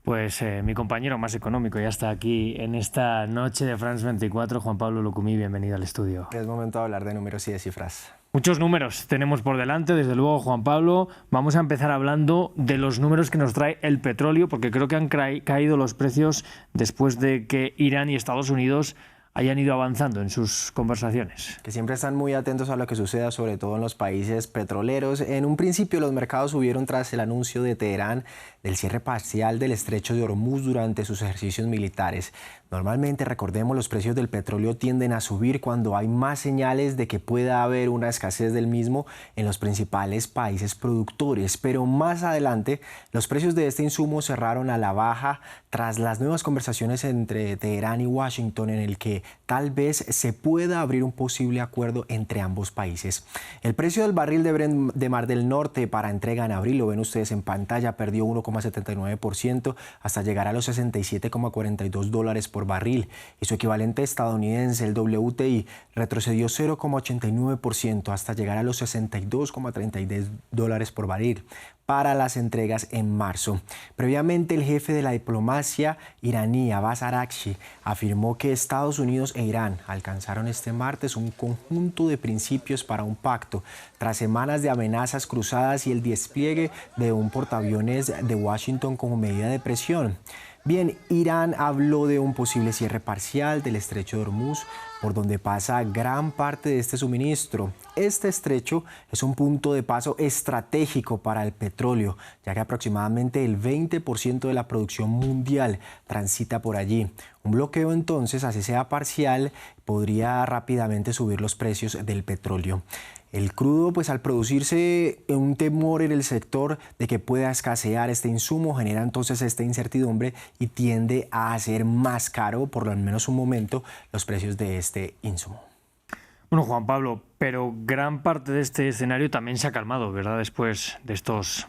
Pues mi compañero más económico ya está aquí en esta noche de France 24, Juan Pablo Lucumí, bienvenido al estudio. Es momento de hablar de números y de cifras. Muchos números tenemos por delante, desde luego, Juan Pablo. Vamos a empezar hablando de los números que nos trae el petróleo, porque creo que han caído los precios después de que Irán y Estados Unidos hayan ido avanzando en sus conversaciones. Que siempre están muy atentos a lo que suceda, sobre todo en los países petroleros. En un principio los mercados subieron tras el anuncio de Teherán del cierre parcial del estrecho de Hormuz durante sus ejercicios militares. Normalmente, recordemos, los precios del petróleo tienden a subir cuando hay más señales de que pueda haber una escasez del mismo en los principales países productores. Pero más adelante, los precios de este insumo cerraron a la baja tras las nuevas conversaciones entre Teherán y Washington, en el que tal vez se pueda abrir un posible acuerdo entre ambos países. El precio del barril de Brent de Mar del Norte para entrega en abril, lo ven ustedes en pantalla, perdió 1,79% hasta llegar a los $62.42 por barril, y su equivalente estadounidense, el WTI, retrocedió 0,89% hasta llegar a los $62.32 por barril para las entregas en marzo. Previamente, el jefe de la diplomacia iraní, Abbas Araghchi, afirmó que Estados Unidos e Irán alcanzaron este martes un conjunto de principios para un pacto, tras semanas de amenazas cruzadas y el despliegue de un portaaviones de Washington como medida de presión. Bien, Irán habló de un posible cierre parcial del estrecho de Hormuz, por donde pasa gran parte de este suministro. Este estrecho es un punto de paso estratégico para el petróleo, ya que aproximadamente el 20% de la producción mundial transita por allí. Un bloqueo, entonces, así sea parcial, podría rápidamente subir los precios del petróleo. El crudo, pues al producirse un temor en el sector de que pueda escasear este insumo, genera entonces esta incertidumbre y tiende a hacer más caro, por lo menos un momento, los precios de este insumo. Bueno, Juan Pablo, pero gran parte de este escenario también se ha calmado, ¿verdad? Después de estos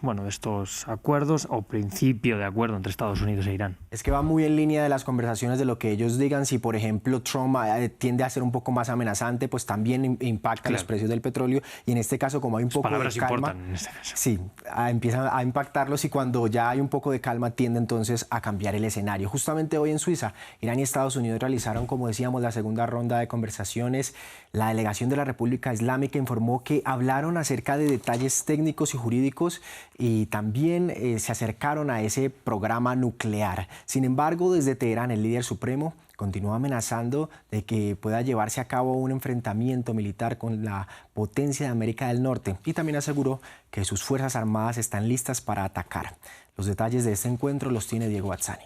acuerdos o principio de acuerdo entre Estados Unidos e Irán. Es que va muy en línea de las conversaciones de lo que ellos digan. Si, por ejemplo, Trump tiende a ser un poco más amenazante, pues también impacta los precios del petróleo. Y en este caso, como hay un poco de calma, importan en este caso. Sí, empiezan a impactarlos, y cuando ya hay un poco de calma tiende entonces a cambiar el escenario. Justamente hoy en Suiza, Irán y Estados Unidos realizaron, como decíamos, la segunda ronda de conversaciones. La delegación de la República Islámica informó que hablaron acerca de detalles técnicos y jurídicos, y también se acercaron a ese programa nuclear. Sin embargo, desde Teherán, el líder supremo continúa amenazando de que pueda llevarse a cabo un enfrentamiento militar con la potencia de América del Norte, y también aseguró que sus fuerzas armadas están listas para atacar. Los detalles de este encuentro los tiene Diego Azzani.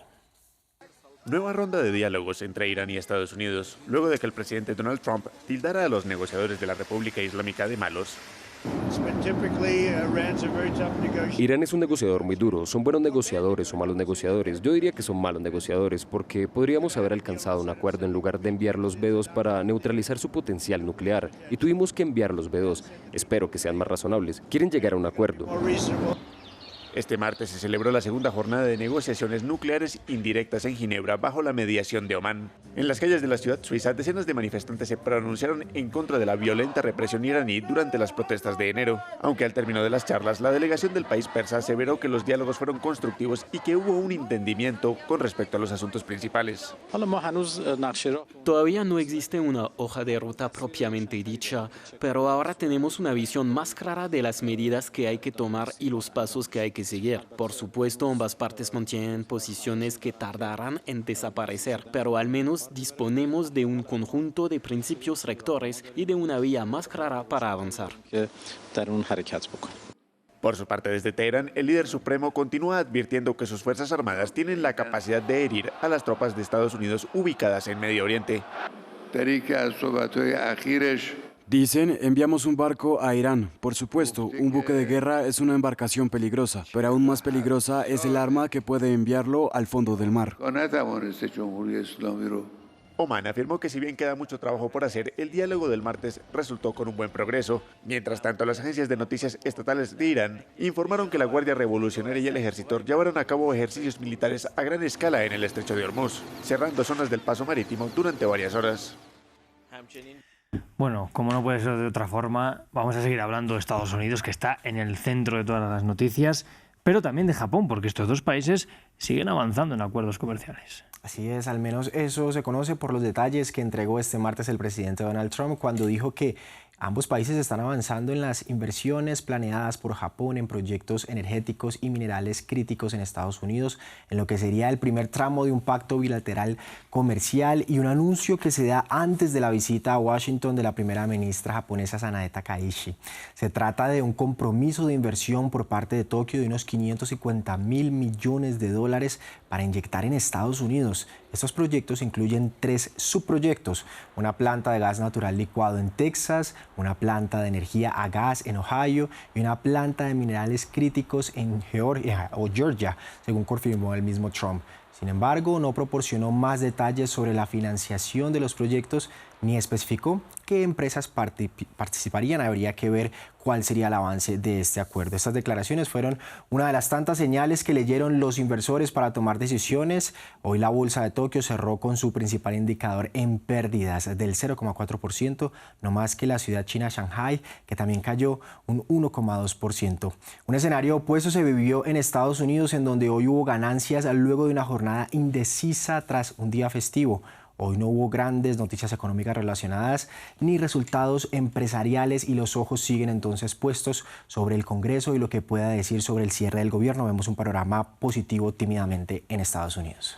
Nueva ronda de diálogos entre Irán y Estados Unidos, luego de que el presidente Donald Trump tildara a los negociadores de la República Islámica de malos. Irán es un negociador muy duro. ¿Son buenos negociadores o malos negociadores? Yo diría que son malos negociadores, porque podríamos haber alcanzado un acuerdo en lugar de enviar los B-2 para neutralizar su potencial nuclear, y tuvimos que enviar los B-2. Espero que sean más razonables. Quieren llegar a un acuerdo. Este martes se celebró la segunda jornada de negociaciones nucleares indirectas en Ginebra bajo la mediación de Omán. En las calles de la ciudad suiza, decenas de manifestantes se pronunciaron en contra de la violenta represión iraní durante las protestas de enero. Aunque al término de las charlas, la delegación del país persa aseveró que los diálogos fueron constructivos y que hubo un entendimiento con respecto a los asuntos principales. Todavía no existe una hoja de ruta propiamente dicha, pero ahora tenemos una visión más clara de las medidas que hay que tomar y los pasos que hay que seguir. Por supuesto, ambas partes mantienen posiciones que tardarán en desaparecer, pero al menos disponemos de un conjunto de principios rectores y de una vía más clara para avanzar. Por su parte, desde Teherán, el líder supremo continúa advirtiendo que sus fuerzas armadas tienen la capacidad de herir a las tropas de Estados Unidos ubicadas en Medio Oriente. Dicen, enviamos un barco a Irán. Por supuesto, un buque de guerra es una embarcación peligrosa, pero aún más peligrosa es el arma que puede enviarlo al fondo del mar. Omán afirmó que si bien queda mucho trabajo por hacer, el diálogo del martes resultó con un buen progreso. Mientras tanto, las agencias de noticias estatales de Irán informaron que la Guardia Revolucionaria y el ejército llevaron a cabo ejercicios militares a gran escala en el estrecho de Hormuz, cerrando zonas del paso marítimo durante varias horas. Bueno, como no puede ser de otra forma, vamos a seguir hablando de Estados Unidos, que está en el centro de todas las noticias, pero también de Japón, porque estos dos países siguen avanzando en acuerdos comerciales. Así es, al menos eso se conoce por los detalles que entregó este martes el presidente Donald Trump cuando dijo que ambos países están avanzando en las inversiones planeadas por Japón en proyectos energéticos y minerales críticos en Estados Unidos, en lo que sería el primer tramo de un pacto bilateral comercial y un anuncio que se da antes de la visita a Washington de la primera ministra japonesa Sanae Takaichi. Se trata de un compromiso de inversión por parte de Tokio de unos 550.000 millones de dólares para inyectar en Estados Unidos. Estos proyectos incluyen 3 subproyectos: una planta de gas natural licuado en Texas, una planta de energía a gas en Ohio y una planta de minerales críticos en Georgia, según confirmó el mismo Trump. Sin embargo, no proporcionó más detalles sobre la financiación de los proyectos ni especificó qué empresas participarían. Habría que ver cuál sería el avance de este acuerdo. Estas declaraciones fueron una de las tantas señales que leyeron los inversores para tomar decisiones. Hoy la bolsa de Tokio cerró con su principal indicador en pérdidas del 0,4%, no más que la ciudad china Shanghai, que también cayó un 1,2%. Un escenario opuesto se vivió en Estados Unidos, en donde hoy hubo ganancias luego de una jornada indecisa tras un día festivo. Hoy no hubo grandes noticias económicas relacionadas ni resultados empresariales y los ojos siguen entonces puestos sobre el Congreso y lo que pueda decir sobre el cierre del gobierno. Vemos un panorama positivo tímidamente en Estados Unidos.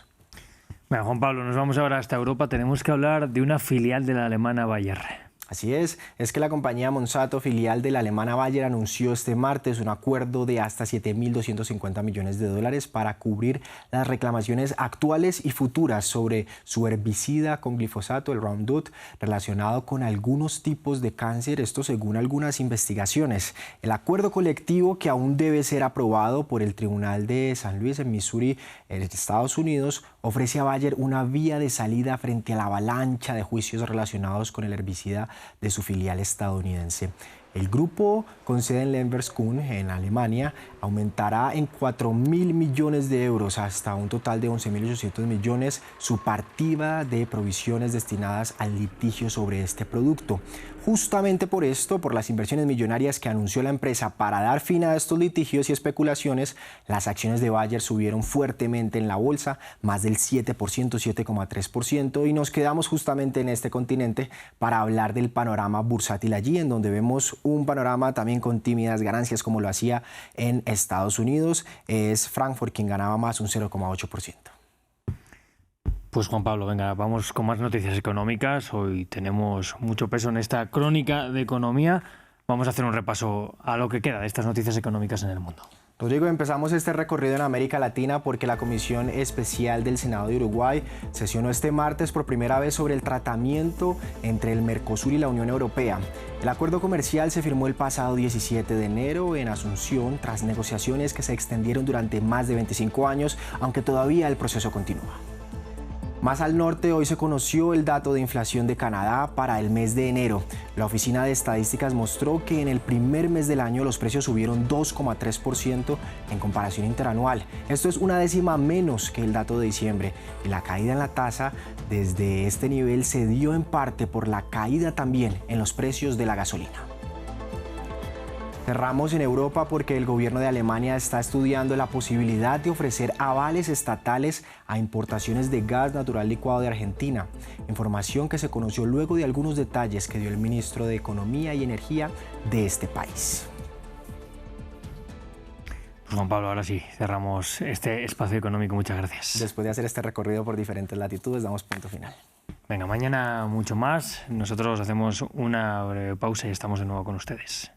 Bueno, Juan Pablo, nos vamos ahora hasta Europa. Tenemos que hablar de una filial de la alemana Bayer. Así es que la compañía Monsanto, filial de la alemana Bayer, anunció este martes un acuerdo de hasta 7.250 millones de dólares para cubrir las reclamaciones actuales y futuras sobre su herbicida con glifosato, el Roundup, relacionado con algunos tipos de cáncer, esto según algunas investigaciones. El acuerdo colectivo, que aún debe ser aprobado por el Tribunal de San Luis en Missouri, en Estados Unidos, ofrece a Bayer una vía de salida frente a la avalancha de juicios relacionados con el herbicida de su filial estadounidense. El grupo, con sede en Lemberg-Kuhn, en Alemania, aumentará en 4.000 millones de euros hasta un total de 11.800 millones su partida de provisiones destinadas al litigio sobre este producto. Justamente por esto, por las inversiones millonarias que anunció la empresa para dar fin a estos litigios y especulaciones, las acciones de Bayer subieron fuertemente en la bolsa, más del 7%, 7,3%, y nos quedamos justamente en este continente para hablar del panorama bursátil allí, en donde vemos un panorama también con tímidas ganancias como lo hacía en Estados Unidos. Es Frankfurt quien ganaba más, un 0,8%. Pues Juan Pablo, venga, vamos con más noticias económicas. Hoy tenemos mucho peso en esta crónica de economía. Vamos a hacer un repaso a lo que queda de estas noticias económicas en el mundo. Rodrigo, empezamos este recorrido en América Latina porque la Comisión Especial del Senado de Uruguay sesionó este martes por primera vez sobre el tratamiento entre el Mercosur y la Unión Europea. El acuerdo comercial se firmó el pasado 17 de enero en Asunción tras negociaciones que se extendieron durante más de 25 años, aunque todavía el proceso continúa. Más al norte, hoy se conoció el dato de inflación de Canadá para el mes de enero. La Oficina de Estadísticas mostró que en el primer mes del año los precios subieron 2,3% en comparación interanual. Esto es una décima menos que el dato de diciembre. Y la caída en la tasa desde este nivel se dio en parte por la caída también en los precios de la gasolina. Cerramos en Europa porque el gobierno de Alemania está estudiando la posibilidad de ofrecer avales estatales a importaciones de gas natural licuado de Argentina. Información que se conoció luego de algunos detalles que dio el ministro de Economía y Energía de este país. Pues Juan Pablo, ahora sí, cerramos este espacio económico. Muchas gracias. Después de hacer este recorrido por diferentes latitudes, damos punto final. Venga, mañana mucho más. Nosotros hacemos una breve pausa y estamos de nuevo con ustedes.